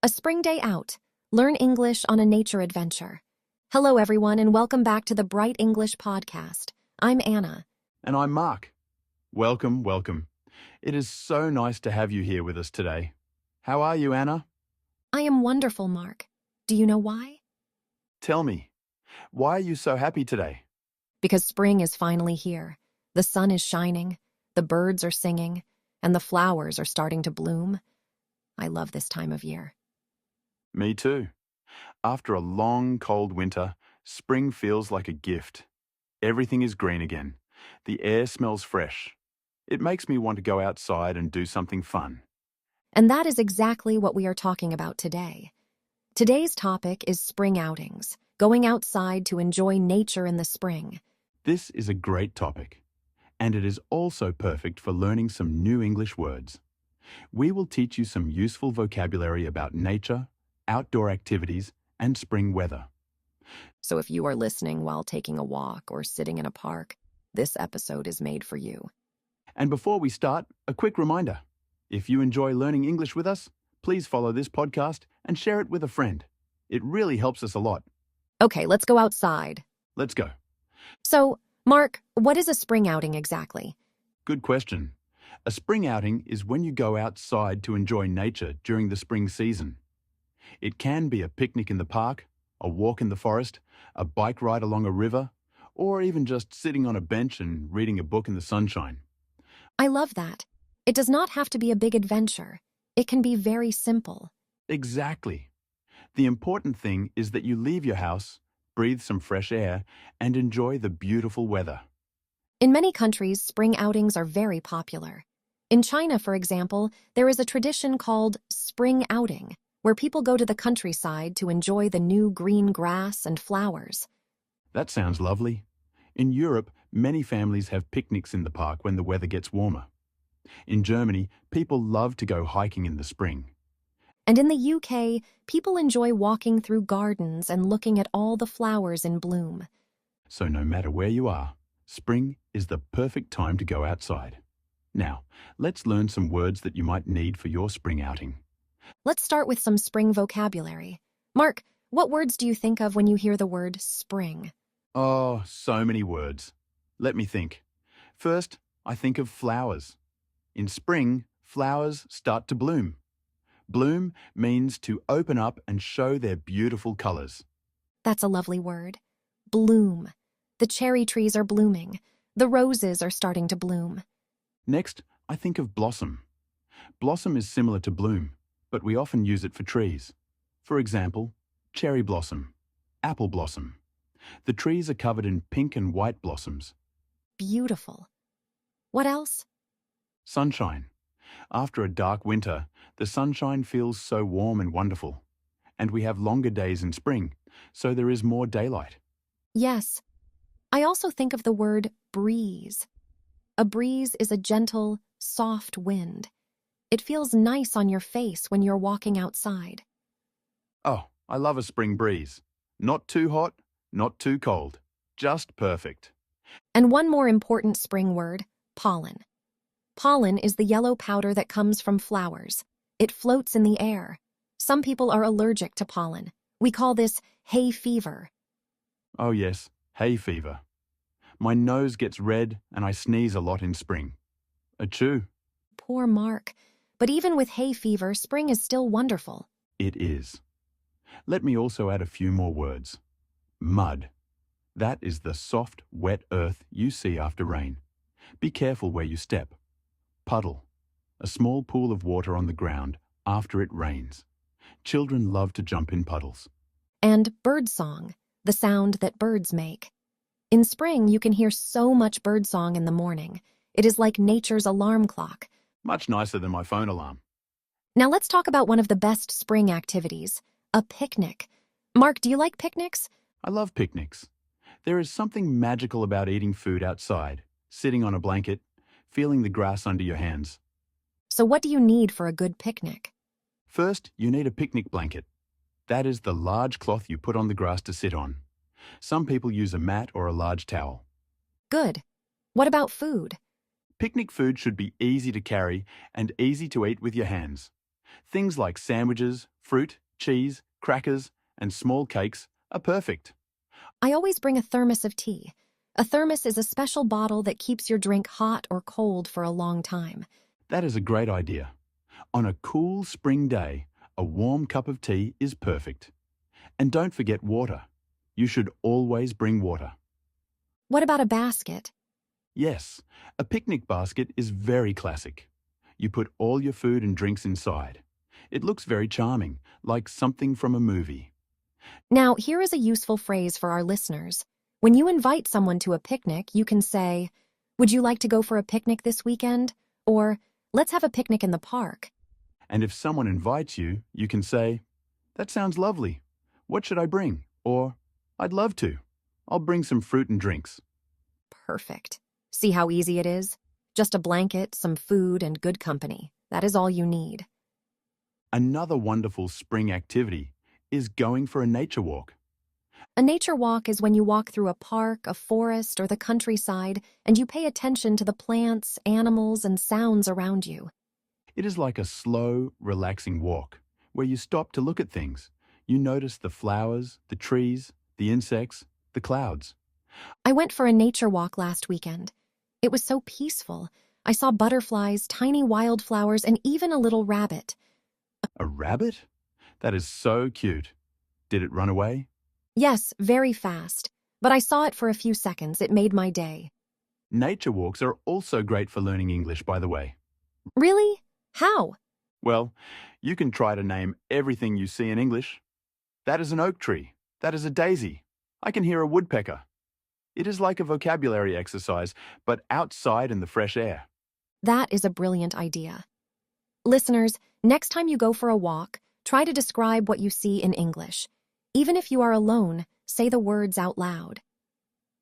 A spring day out. Learn English on a nature adventure. Hello, everyone, and welcome back to the Bright English podcast. I'm Anna. And I'm Mark. Welcome, welcome. It is so nice to have you here with us today. How are you, Anna? I am wonderful, Mark. Do you know why? Tell me, why are you so happy today? Because spring is finally here. The sun is shining, the birds are singing, and the flowers are starting to bloom. I love this time of year. Me too. After a long, cold winter, spring feels like a gift. Everything is green again. The air smells fresh. It makes me want to go outside and do something fun. And that is exactly what we are talking about today. Today's topic is spring outings, going outside to enjoy nature in the spring. This is a great topic, and it is also perfect for learning some new English words. We will teach you some useful vocabulary about nature, outdoor activities, and spring weather. So if you are listening while taking a walk or sitting in a park, this episode is made for you. And before we start, a quick reminder. If you enjoy learning English with us, please follow this podcast and share it with a friend. It really helps us a lot. Okay, let's go outside. Let's go. So, Mark, what is a spring outing exactly? Good question. A spring outing is when you go outside to enjoy nature during the spring season. It can be a picnic in the park, a walk in the forest, a bike ride along a river, or even just sitting on a bench and reading a book in the sunshine. I love that. It does not have to be a big adventure. It can be very simple. Exactly. The important thing is that you leave your house, breathe some fresh air, and enjoy the beautiful weather. In many countries, spring outings are very popular. In China, for example, there is a tradition called spring outing, where people go to the countryside to enjoy the new green grass and flowers. That sounds lovely. In Europe, many families have picnics in the park when the weather gets warmer. In Germany, people love to go hiking in the spring. And in the UK, people enjoy walking through gardens and looking at all the flowers in bloom. So no matter where you are, spring is the perfect time to go outside. Now, let's learn some words that you might need for your spring outing. Let's start with some spring vocabulary. Mark, what words do you think of when you hear the word spring? Oh, so many words. Let me think. First, I think of flowers. In spring, flowers start to bloom. Bloom means to open up and show their beautiful colors. That's a lovely word. Bloom. The cherry trees are blooming. The roses are starting to bloom. Next, I think of blossom. Blossom is similar to bloom, but we often use it for trees. For example, cherry blossom, apple blossom. The trees are covered in pink and white blossoms. Beautiful. What else? Sunshine. After a dark winter, the sunshine feels so warm and wonderful. And we have longer days in spring, so there is more daylight. Yes. I also think of the word breeze. A breeze is a gentle, soft wind. It feels nice on your face when you're walking outside. Oh, I love a spring breeze. Not too hot, not too cold. Just perfect. And one more important spring word, pollen. Pollen is the yellow powder that comes from flowers. It floats in the air. Some people are allergic to pollen. We call this hay fever. Oh yes, hay fever. My nose gets red and I sneeze a lot in spring. Achoo. Poor Mark. But even with hay fever, spring is still wonderful. It is. Let me also add a few more words. Mud. That is the soft, wet earth you see after rain. Be careful where you step. Puddle. A small pool of water on the ground after it rains. Children love to jump in puddles. And birdsong, the sound that birds make. In spring, you can hear so much birdsong in the morning. It is like nature's alarm clock. Much nicer than my phone alarm. Now let's talk about one of the best spring activities, a picnic. Mark, do you like picnics? I love picnics. There is something magical about eating food outside, sitting on a blanket, feeling the grass under your hands. So what do you need for a good picnic? First, you need a picnic blanket. That is the large cloth you put on the grass to sit on. Some people use a mat or a large towel. Good. What about food? Picnic food should be easy to carry and easy to eat with your hands. Things like sandwiches, fruit, cheese, crackers, and small cakes are perfect. I always bring a thermos of tea. A thermos is a special bottle that keeps your drink hot or cold for a long time. That is a great idea. On a cool spring day, a warm cup of tea is perfect. And don't forget water. You should always bring water. What about a basket? Yes, a picnic basket is very classic. You put all your food and drinks inside. It looks very charming, like something from a movie. Now, here is a useful phrase for our listeners. When you invite someone to a picnic, you can say, "Would you like to go for a picnic this weekend?" Or, "Let's have a picnic in the park." And if someone invites you, you can say, "That sounds lovely. What should I bring?" Or, "I'd love to. I'll bring some fruit and drinks." Perfect. See how easy it is? Just a blanket, some food, and good company. That is all you need. Another wonderful spring activity is going for a nature walk. A nature walk is when you walk through a park, a forest, or the countryside, and you pay attention to the plants, animals, and sounds around you. It is like a slow, relaxing walk where you stop to look at things. You notice the flowers, the trees, the insects, the clouds. I went for a nature walk last weekend. It was so peaceful. I saw butterflies, tiny wildflowers, and even a little rabbit. A rabbit? That is so cute. Did it run away? Yes, very fast. But I saw it for a few seconds. It made my day. Nature walks are also great for learning English, by the way. Really? How? Well, you can try to name everything you see in English. That is an oak tree. That is a daisy. I can hear a woodpecker. It is like a vocabulary exercise, but outside in the fresh air. That is a brilliant idea. Listeners, next time you go for a walk, try to describe what you see in English. Even if you are alone, say the words out loud.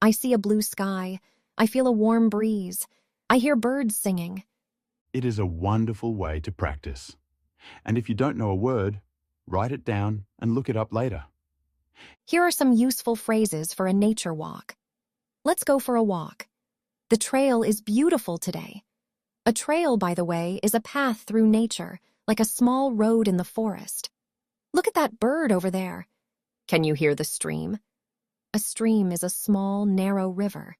I see a blue sky. I feel a warm breeze. I hear birds singing. It is a wonderful way to practice. And if you don't know a word, write it down and look it up later. Here are some useful phrases for a nature walk. Let's go for a walk. The trail is beautiful today. A trail, by the way, is a path through nature, like a small road in the forest. Look at that bird over there. Can you hear the stream? A stream is a small, narrow river.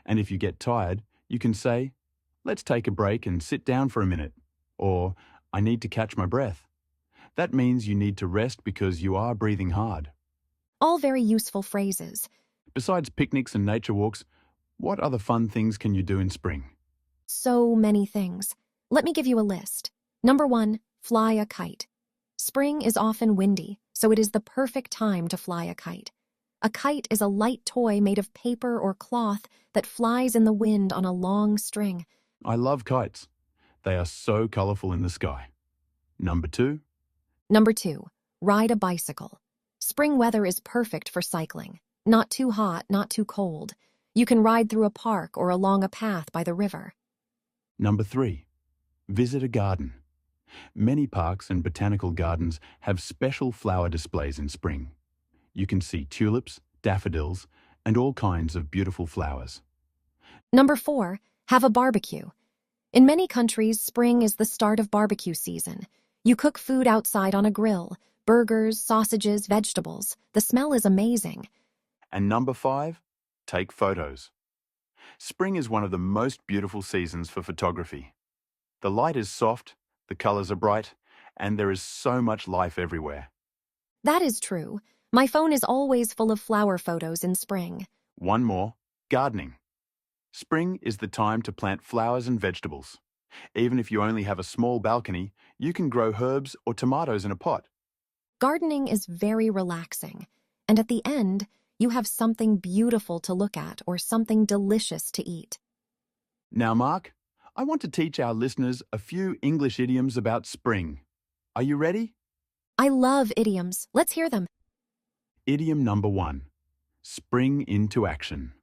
And if you get tired, you can say, "Let's take a break and sit down for a minute." Or, "I need to catch my breath." That means you need to rest because you are breathing hard. All very useful phrases. Besides picnics and nature walks, what other fun things can you do in spring? So many things. Let me give you a list. Number 1, fly a kite. Spring is often windy, so it is the perfect time to fly a kite. A kite is a light toy made of paper or cloth that flies in the wind on a long string. I love kites. They are so colorful in the sky. Number 2, Number 2, ride a bicycle. Spring weather is perfect for cycling. Not too hot, not too cold. You can ride through a park or along a path by the river. Number 3, visit a garden. Many parks and botanical gardens have special flower displays in spring. You can see tulips, daffodils, and all kinds of beautiful flowers. Number 4, have a barbecue. In many countries, spring is the start of barbecue season. You cook food outside on a grill, burgers, sausages, vegetables. The smell is amazing. And number 5, take photos. Spring is one of the most beautiful seasons for photography. The light is soft, the colors are bright, and there is so much life everywhere. That is true. My phone is always full of flower photos in spring. One more, gardening. Spring is the time to plant flowers and vegetables. Even if you only have a small balcony, you can grow herbs or tomatoes in a pot. Gardening is very relaxing, and at the end, you have something beautiful to look at or something delicious to eat. Now, Mark, I want to teach our listeners a few English idioms about spring. Are you ready? I love idioms. Let's hear them. Idiom number 1, spring into action.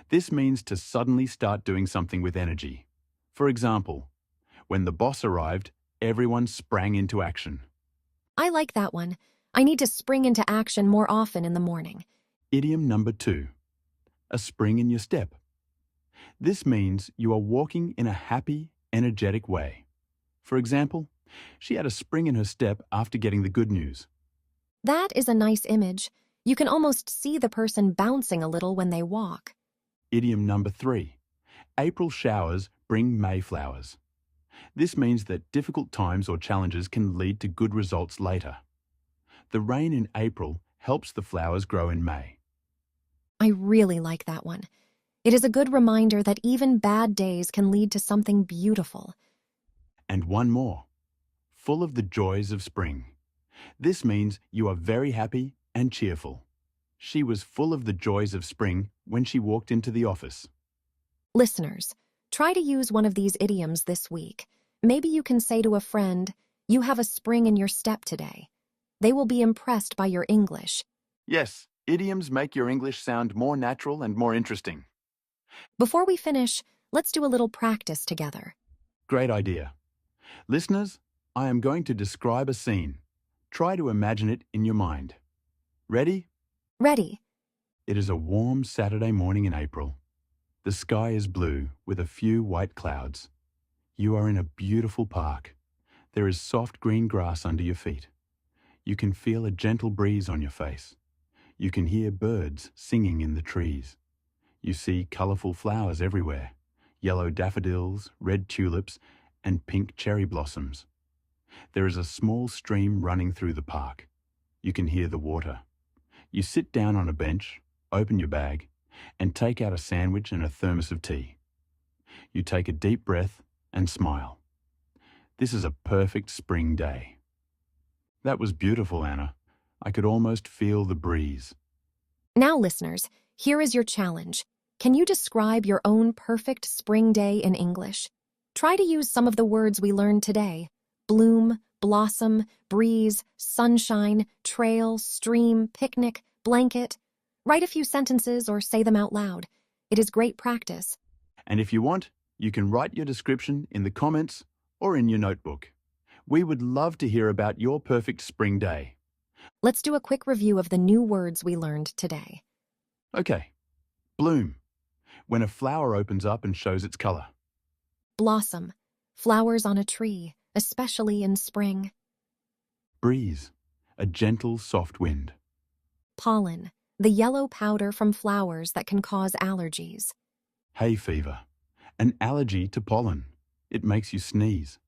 This means to suddenly start doing something with energy. For example, when the boss arrived, everyone sprang into action. I like that one. I need to spring into action more often in the morning. Idiom number 2, a spring in your step. This means you are walking in a happy, energetic way. For example, She had a spring in her step after getting the good news. That is a nice image. You can almost see the person bouncing a little when they walk. Idiom number 3. April showers bring May flowers. This means that difficult times or challenges can lead to good results later. The rain in April helps the flowers grow in May. I really like that one. It is a good reminder that even bad days can lead to something beautiful. And one more. Full of the joys of spring. This means you are very happy and cheerful. She was full of the joys of spring when she walked into the office. Listeners, try to use one of these idioms this week. Maybe you can say to a friend, "You have a spring in your step today." They will be impressed by your English. Yes, idioms make your English sound more natural and more interesting. Before we finish, let's do a little practice together. Great idea. Listeners, I am going to describe a scene. Try to imagine it in your mind. Ready? Ready? It is a warm Saturday morning in April. The sky is blue with a few white clouds. You are in a beautiful park. There is soft green grass under your feet. You can feel a gentle breeze on your face. You can hear birds singing in the trees. You see colourful flowers everywhere, yellow daffodils, red tulips, and pink cherry blossoms. There is a small stream running through the park. You can hear the water. You sit down on a bench, open your bag, and take out a sandwich and a thermos of tea. You take a deep breath and smile. This is a perfect spring day. That was beautiful, Anna. I could almost feel the breeze. Now, listeners, here is your challenge. Can you describe your own perfect spring day in English? Try to use some of the words we learned today. Bloom, blossom, breeze, sunshine, trail, stream, picnic, blanket. Write a few sentences or say them out loud. It is great practice. And if you want, you can write your description in the comments or in your notebook. We would love to hear about your perfect spring day. Let's do a quick review of the new words we learned today. Okay. Bloom. When a flower opens up and shows its colour. Blossom. Flowers on a tree, especially in spring. Breeze. A gentle, soft wind. Pollen. The yellow powder from flowers that can cause allergies. Hay fever. An allergy to pollen. It makes you sneeze.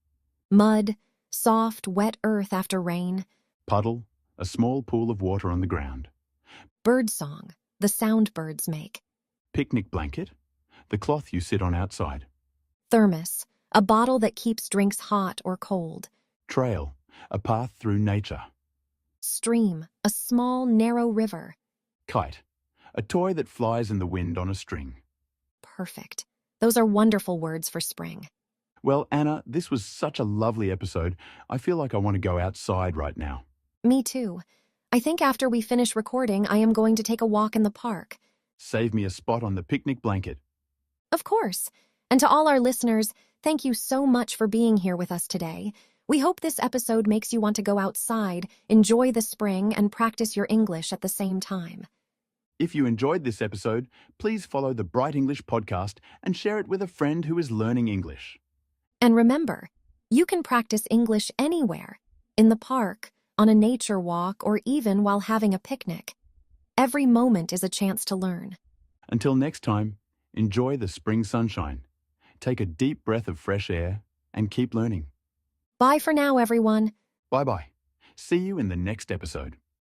Mud. Soft, wet earth after rain. Puddle. A small pool of water on the ground. Birdsong. The sound birds make. Picnic blanket. The cloth you sit on outside. Thermos. A bottle that keeps drinks hot or cold. Trail. A path through nature. Stream. A small, narrow river. Kite. A toy that flies in the wind on a string. Perfect. Those are wonderful words for spring. Well, Anna, this was such a lovely episode. I feel like I want to go outside right now. Me too. I think after we finish recording, I am going to take a walk in the park. Save me a spot on the picnic blanket. Of course. And to all our listeners, thank you so much for being here with us today. We hope this episode makes you want to go outside, enjoy the spring, and practice your English at the same time. If you enjoyed this episode, please follow the Bright English podcast and share it with a friend who is learning English. And remember, you can practice English anywhere, in the park, on a nature walk, or even while having a picnic. Every moment is a chance to learn. Until next time, enjoy the spring sunshine. Take a deep breath of fresh air and keep learning. Bye for now, everyone. Bye-bye. See you in the next episode.